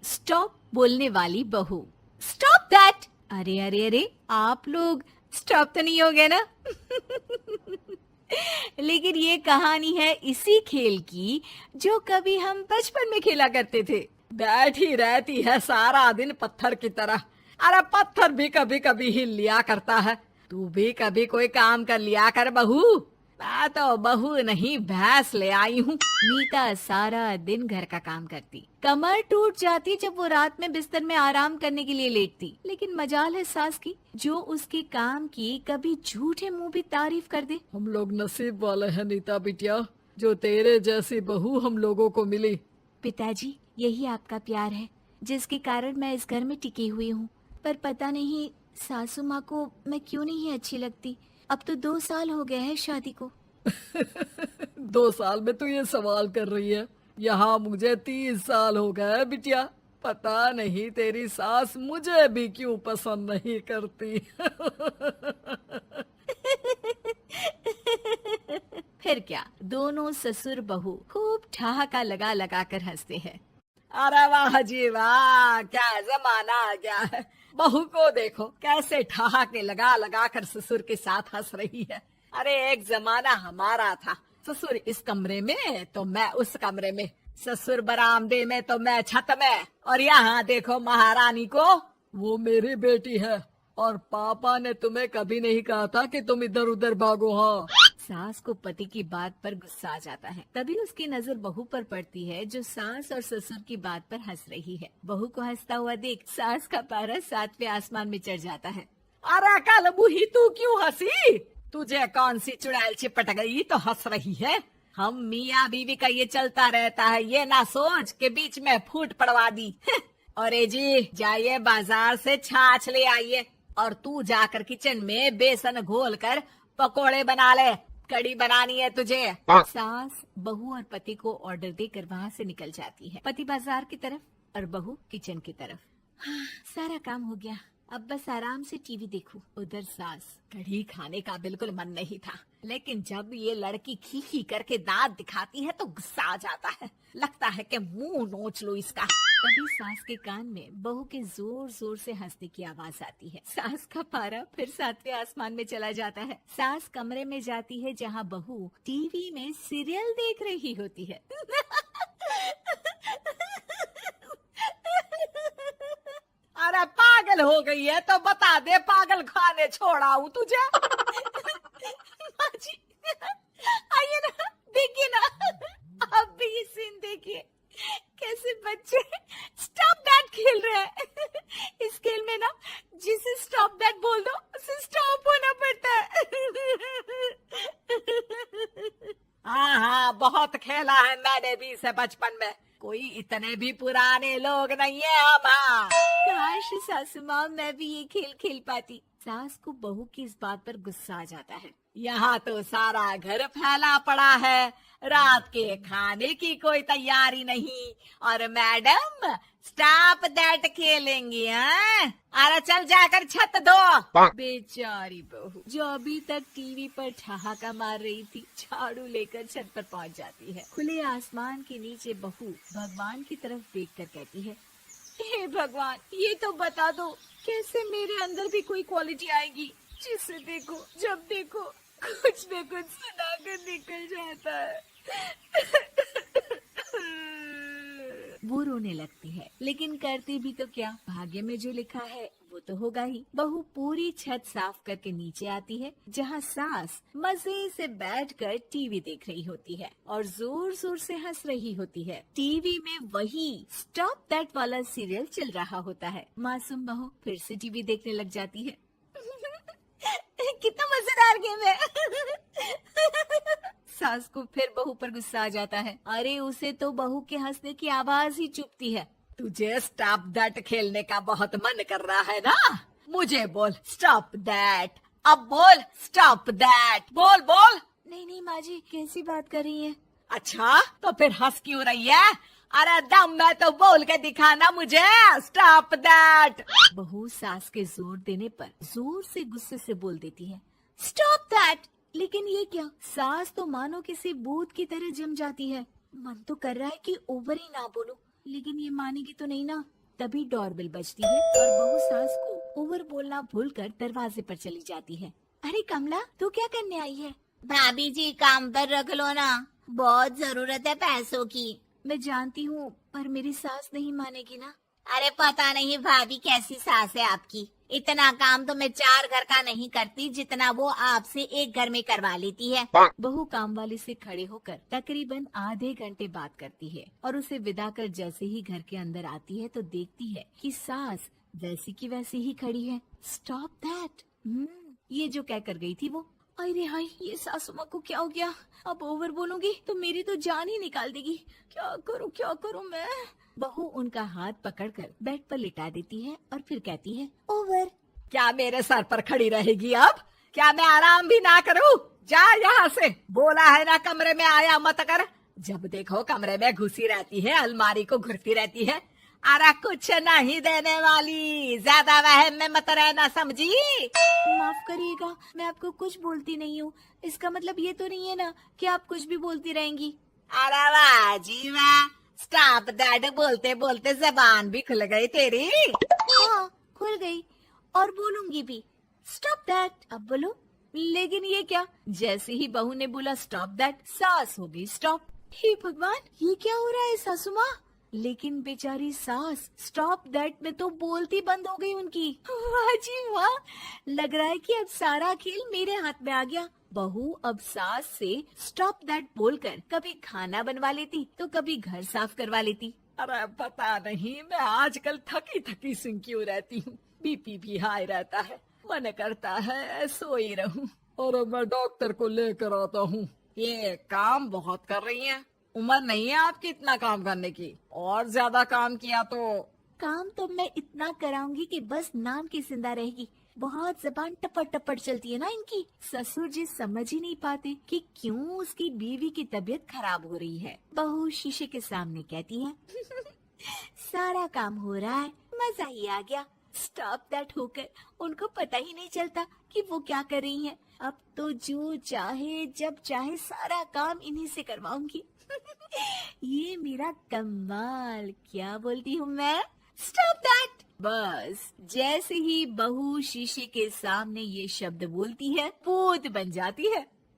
Stop बोलने वाली बहू। Stop that. अरे अरे अरे, आप लोग स्टॉप तो नहीं हो गए ना? लेकिन ये कहानी है इसी खेल की जो कभी हम बचपन में खेला करते थे। बैठी रहती है सारा दिन पत्थर की तरह। अरे पत्थर भी कभी कभी हिल लिया करता है। तू भी कभी कोई काम कर लिया कर बहू। मैं तो बहू नहीं भैंस ले आई हूँ। मीता सारा दिन घर का काम करती, कमर टूट जाती जब वो रात में बिस्तर में आराम करने के लिए लेटती। लेकिन मजाल है सास की, जो उसके काम की कभी झूठे मुंह भी तारीफ कर दे। हम लोग नसीब वाले हैं नीता बिटिया, जो तेरे जैसी बहू हम लोगों को मिली। पिताजी, यही आपका प्यार है जिसके कारण मैं इस घर में टिकी हुई हूँ। पर पता नहीं सासू माँ को मैं क्यों नहीं अच्छी लगती। अब तो 2 साल हो गए हैं शादी को। 2 साल में तू ये सवाल कर रही है? यहाँ मुझे 30 साल हो गए बिटिया। पता नहीं तेरी सास मुझे भी क्यों पसंद नहीं करती। फिर क्या, दोनों ससुर बहू खूब ठहाका लगा लगा कर हंसते हैं। अरे वाह जी वाह, क्या जमाना आ गया है। बहू को देखो कैसे ठहाके लगा लगा कर ससुर के साथ हंस रही है। अरे एक जमाना हमारा था, ससुर इस कमरे में तो मैं उस कमरे में, ससुर बरामदे में तो मैं छत में। और यहाँ देखो महारानी को, वो मेरी बेटी है। और पापा ने तुम्हें कभी नहीं कहा था कि तुम इधर उधर भागो। हाँ, सास को पति की बात पर गुस्सा आ जाता है। तभी उसकी नजर बहू पर पड़ती है जो सास और ससुर की बात पर हंस रही है। बहू को हंसता हुआ देख सास का पारा 7वें आसमान में चढ़ जाता है। अरे कल बूही तू क्यों हंसी? तुझे कौन सी चुड़ैल चिपट गई तो हंस रही है? हम मियाँ बीवी का ये चलता रहता है, ये ना सोच के बीच में फूट पड़वा दी। अरे जी जाइए बाजार से छाछ ले आइए, और तू जाकर किचन में बेसन घोल कर पकोड़े बना ले, कड़ी बनानी है तुझे। सास बहू और पति को ऑर्डर देकर वहाँ से निकल जाती है। पति बाजार की तरफ और बहू किचन की तरफ। हाँ, सारा काम हो गया, अब बस आराम से टीवी देखूं। उधर सास, कढ़ी खाने का बिल्कुल मन नहीं था, लेकिन जब ये लड़की खी खी करके दांत दिखाती है तो गुस्सा आ जाता है। लगता है कि मुंह नोच लो इसका। तभी सास के कान में बहू के जोर जोर से हंसने की आवाज आती है। सास का पारा फिर 7वें आसमान में चला जाता है। सास कमरे में जाती है जहाँ बहू टीवी में सीरियल देख रही होती है। अरे पागल हो गई है तो बता दे, पागल खाने छोड़ाऊं तुझे? माँ जी, आइए ना, देखिए ना, आप भी ये सीन देखिए, कैसे बच्चे स्टॉप दैट खेल रहे हैं। इस खेल में ना जिसे स्टॉप दैट बोल दो उसे स्टॉप होना पड़ता है। हाँ हाँ, बहुत खेला है मैंने भी इसे बचपन में। कोई इतने भी पुराने लोग नहीं है हम। हाँ, काश सासू माँ मैं भी ये खेल खेल पाती। सास को बहू की इस बात पर गुस्सा आ जाता है। यहाँ तो सारा घर फैला पड़ा है, रात के खाने की कोई तैयारी नहीं, और मैडम स्टॉप दैट खेलेंगी। हाँ, अरे चल जाकर छत धो। बेचारी बहू जो अभी तक टीवी पर ठहाका मार रही थी, झाड़ू लेकर छत पर पहुंच जाती है। खुले आसमान के नीचे बहू भगवान की तरफ देखकर कहती है, हे भगवान, ये तो बता दो कैसे मेरे अंदर भी कोई क्वालिटी आएगी जिसे देखो जब देखो कुछ न कुछ सुनाकर निकल जाता है। वो रोने लगती है, लेकिन करती भी तो क्या, भाग्य में जो लिखा है वो तो होगा ही। बहू पूरी छत साफ करके नीचे आती है जहाँ सास मजे से बैठकर टीवी देख रही होती है और जोर जोर से हंस रही होती है। टीवी में वही स्टॉप दैट वाला सीरियल चल रहा होता है। मासूम बहू फिर से टीवी देखने लग जाती है। कितना मजेदार गेम है। सास को फिर बहू पर गुस्सा आ जाता है। अरे उसे तो बहू के हंसने की आवाज ही चुभती है। तुझे स्टॉप दैट खेलने का बहुत मन कर रहा है ना? मुझे बोल स्टॉप दैट, अब बोल स्टॉप दैट, बोल बोल। नहीं नहीं माँ जी, कैसी बात कर रही है? अच्छा तो फिर हंस क्यों रही है? अरे दम में तो बोल के दिखाना मुझे स्टॉप दैट। बहू सास के जोर देने पर जोर से गुस्से से बोल देती है, स्टॉप दैट। लेकिन ये क्या, सास तो मानो किसी भूत की तरह जम जाती है। मन तो कर रहा है कि ओवर ही ना बोलूं, लेकिन ये मानेगी तो नहीं ना। तभी डोरबेल बजती है और बहू सास को ओवर बोलना भूलकर दरवाजे पर चली जाती है। अरे कमला, तू क्या करने आई है? भाभी जी काम पर रख लो ना, बहुत जरूरत है पैसों की। मैं जानती हूँ, पर मेरी सास नहीं मानेगी ना। अरे पता नहीं भाभी कैसी सास है आपकी, इतना काम तो मैं 4 घर का नहीं करती जितना वो आपसे एक घर में करवा लेती है। बहू काम वाली से खड़े होकर तकरीबन आधे घंटे बात करती है और उसे विदा कर जैसे ही घर के अंदर आती है तो देखती है कि सास वैसी की वैसी ही खड़ी है। Stop that. ये जो कह कर गई थी वो। अरे हाय, ये सासू माँ को क्या हो गया? अब ओवर बोलूंगी तो मेरी तो जान ही निकाल देगी। क्या करूँ मैं? बहू उनका हाथ पकड़कर बेड पर लिटा देती है और फिर कहती है, ओवर। क्या मेरे सर पर खड़ी रहेगी अब? क्या मैं आराम भी ना करूं? जा यहाँ से, बोला है ना कमरे में आया मत कर। जब देखो कमरे में घुसी रहती है, अलमारी को घुरती रहती है। अरे कुछ नहीं देने वाली, ज्यादा वहम में मत रहना, समझी? माफ करिएगा, मैं आपको कुछ बोलती नहीं हूँ। इसका मतलब ये तो नहीं है ना कि आप कुछ भी बोलती रहेंगी। अरे वाह जी वाह, स्टॉप दैट बोलते बोलते जबान भी खुल गई तेरी। हाँ, खुल गई और बोलूंगी भी। Stop that. अब बोलो। लेकिन ये क्या? जैसे ही बहू ने बोला स्टॉप दैट, सास हो गई स्टॉप। हे भगवान, ये क्या हो रहा है सासू माँ? लेकिन बेचारी सास स्टॉप दैट में तो बोलती बंद हो गई उनकी। वाह जी वाह, लग रहा है कि अब सारा खेल मेरे हाथ में आ गया। बहू अब सास से स्टॉप दैट बोलकर कभी खाना बनवा लेती तो कभी घर साफ करवा लेती। अरे पता नहीं, मैं आजकल थकी थकी सी क्यों रहती हूँ। बीपी भी हाई रहता है, मन करता है सोई रहूं। और मैं डॉक्टर को लेकर आता हूँ। ये काम बहुत कर रही हैं, उम्र नहीं है आपकी इतना काम करने की। और ज्यादा काम किया तो काम तो मैं इतना कराऊंगी कि बस नाम की जिंदा रहेगी। बहुत जबान टपट टपट चलती है ना इनकी। ससुर जी समझ ही नहीं पाते कि क्यों उसकी बीवी की तबीयत खराब हो रही है। बहू शीशे के सामने कहती है, सारा काम हो रहा है, मजा ही आ गया। स्टॉप दैट होकर उनको पता ही नहीं चलता कि वो क्या कर रही हैं। अब तो जो चाहे जब चाहे सारा काम इन्हीं से करवाऊंगी। ये मेरा कमाल। क्या बोलती हूँ मैं? Stop that. बस जैसे ही बहू शीशे के सामने ये शब्द बोलती है, भूत बन जाती है।